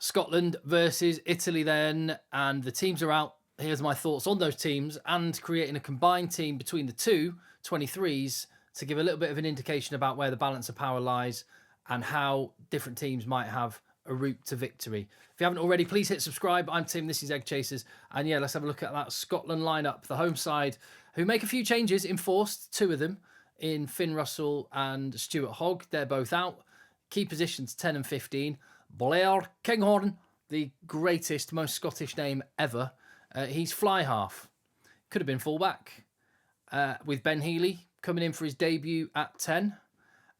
Scotland versus Italy then, and the teams are out. Here's my thoughts on those teams and creating a combined team between the two 23s to give a little bit of an indication about where the balance of power lies and how different teams might have a route to victory. If you haven't already, please hit subscribe. I'm Tim, this is Egg Chasers. And yeah, let's have a look at that Scotland lineup, the home side, who make a few changes, enforced, two of them, in Finn Russell and Stuart Hogg. They're both out. Key positions 10 and 15. Blair Kinghorn, the greatest, most Scottish name ever. He's fly half. Could have been fullback. With Ben Healy coming in for his debut at 10.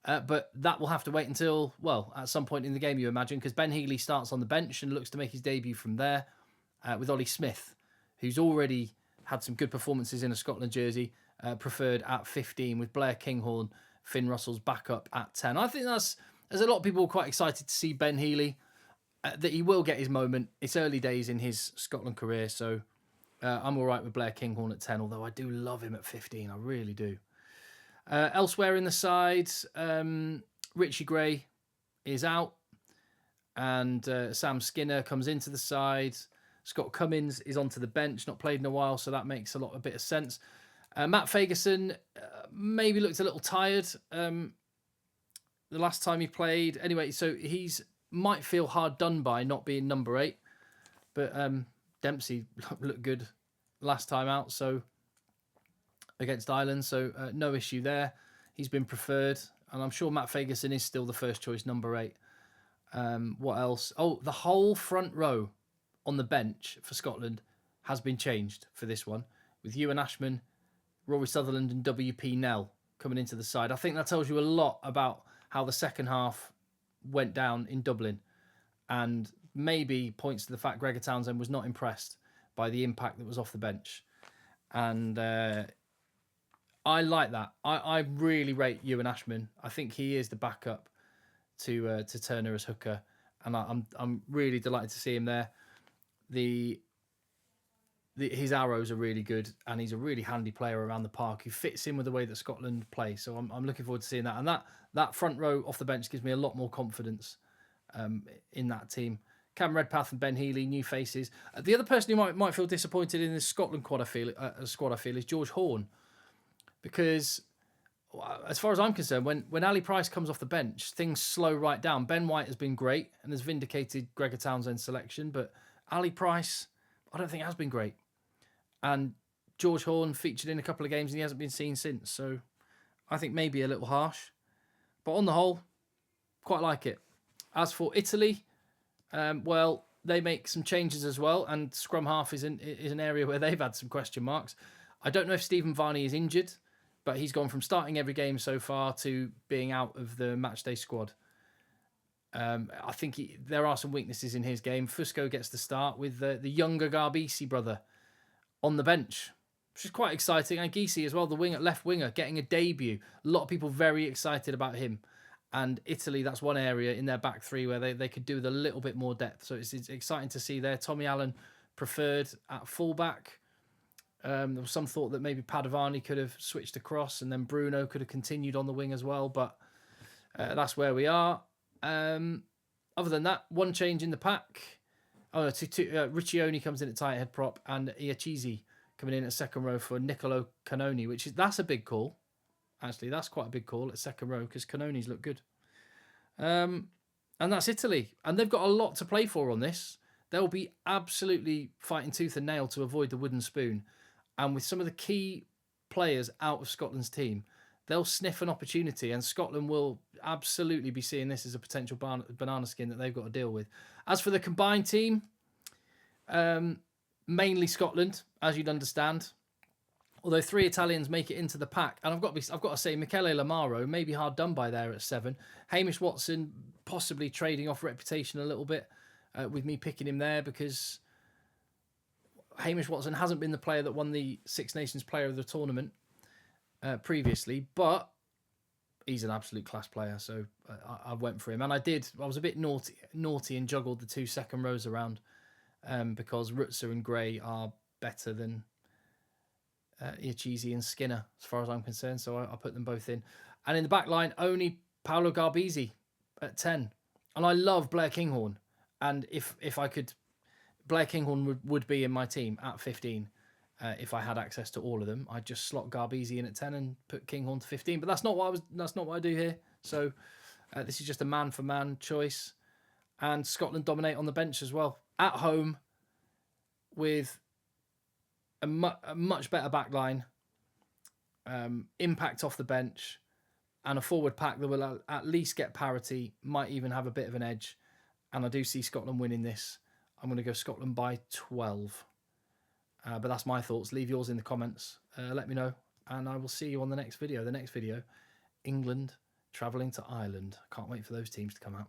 But that will have to wait until, well, at some point in the game, you imagine, because Ben Healy starts on the bench and looks to make his debut from there with Ollie Smith, who's already had some good performances in a Scotland jersey, preferred at 15, with Blair Kinghorn, Finn Russell's backup at 10. I think there's a lot of people quite excited to see Ben Healy, that he will get his moment. It's early days in his Scotland career, so I'm all right with Blair Kinghorn at 10, although I do love him at 15. I really do. Elsewhere in the side, Richie Gray is out, and Sam Skinner comes into the side. Scott Cummins is onto the bench, not played in a while, so that makes a bit of sense. Matt Fagerson maybe looked a little tired the last time he played. Anyway, so he's might feel hard done by not being number 8, but Dempsey looked good last time out, so against Ireland, so no issue there. He's been preferred, and I'm sure Matt Fagerson is still the first choice number 8. What else? Oh, the whole front row on the bench for Scotland has been changed for this one, with Ewan Ashman, Rory Sutherland and WP Nell coming into the side. I think that tells you a lot about how the second half went down in Dublin, and maybe points to the fact Gregor Townsend was not impressed by the impact that was off the bench. And I like that. I really rate Ewan Ashman. I think he is the backup to Turner as hooker, and I'm really delighted to see him there. His arrows are really good, and he's a really handy player around the park who fits in with the way that Scotland play. So I'm looking forward to seeing that. And that front row off the bench gives me a lot more confidence in that team. Cam Redpath and Ben Healy, new faces. The other person who might feel disappointed in this Scotland squad, I feel, is George Horne, because as far as I'm concerned, when Ali Price comes off the bench, things slow right down. Ben White has been great and has vindicated Gregor Townsend's selection, but Ali Price, I don't think has been great. And George Horne featured in a couple of games and he hasn't been seen since. So I think maybe a little harsh. But on the whole, quite like it. As for Italy, well, they make some changes as well. And scrum half is an area where they've had some question marks. I don't know if Stephen Varney is injured, but he's gone from starting every game so far to being out of the matchday squad. I think there are some weaknesses in his game. Fusco gets the start with the younger Garbisi brother on the bench, which is quite exciting. And Gisi as well, the left winger, getting a debut. A lot of people very excited about him. And Italy, that's one area in their back three where they could do with a little bit more depth. So it's exciting to see there. Tommy Allen preferred at fullback. There was some thought that maybe Padovani could have switched across and then Bruno could have continued on the wing as well. But that's where we are. Other than that, one change in the pack. Riccioni comes in at tight head prop, and Iachizi coming in at second row for Niccolo Canoni, that's a big call. Actually, that's quite a big call at second row because Canoni's look good. And that's Italy, and they've got a lot to play for on this. They'll be absolutely fighting tooth and nail to avoid the wooden spoon, and with some of the key players out of Scotland's team, they'll sniff an opportunity, and Scotland will absolutely be seeing this as a potential banana skin that they've got to deal with. As for the combined team, mainly Scotland, as you'd understand. Although 3 Italians make it into the pack, and I've got to say, Michele Lamaro may be hard done by there at 7. Hamish Watson possibly trading off reputation a little bit with me picking him there, because Hamish Watson hasn't been the player that won the Six Nations Player of the Tournament previously, but he's an absolute class player, so I went for him. And I was a bit naughty and juggled the 2 second rows around because Rutzer and Gray are better than Iachizi and Skinner, as far as I'm concerned, so I put them both in. And in the back line, only Paolo Garbisi at 10. And I love Blair Kinghorn, And if I could, Blair Kinghorn would be in my team at 15. If I had access to all of them, I'd just slot Garbisi in at 10 and put Kinghorn to 15. But that's not what I do here. So this is just a man for man choice. And Scotland dominate on the bench as well at home with a much better back line, impact off the bench, and a forward pack that will at least get parity, might even have a bit of an edge. And I do see Scotland winning this. I'm going to go Scotland by 12. But that's my thoughts. Leave yours in the comments. Let me know. And I will see you on the next video. The next video, England travelling to Ireland. Can't wait for those teams to come out.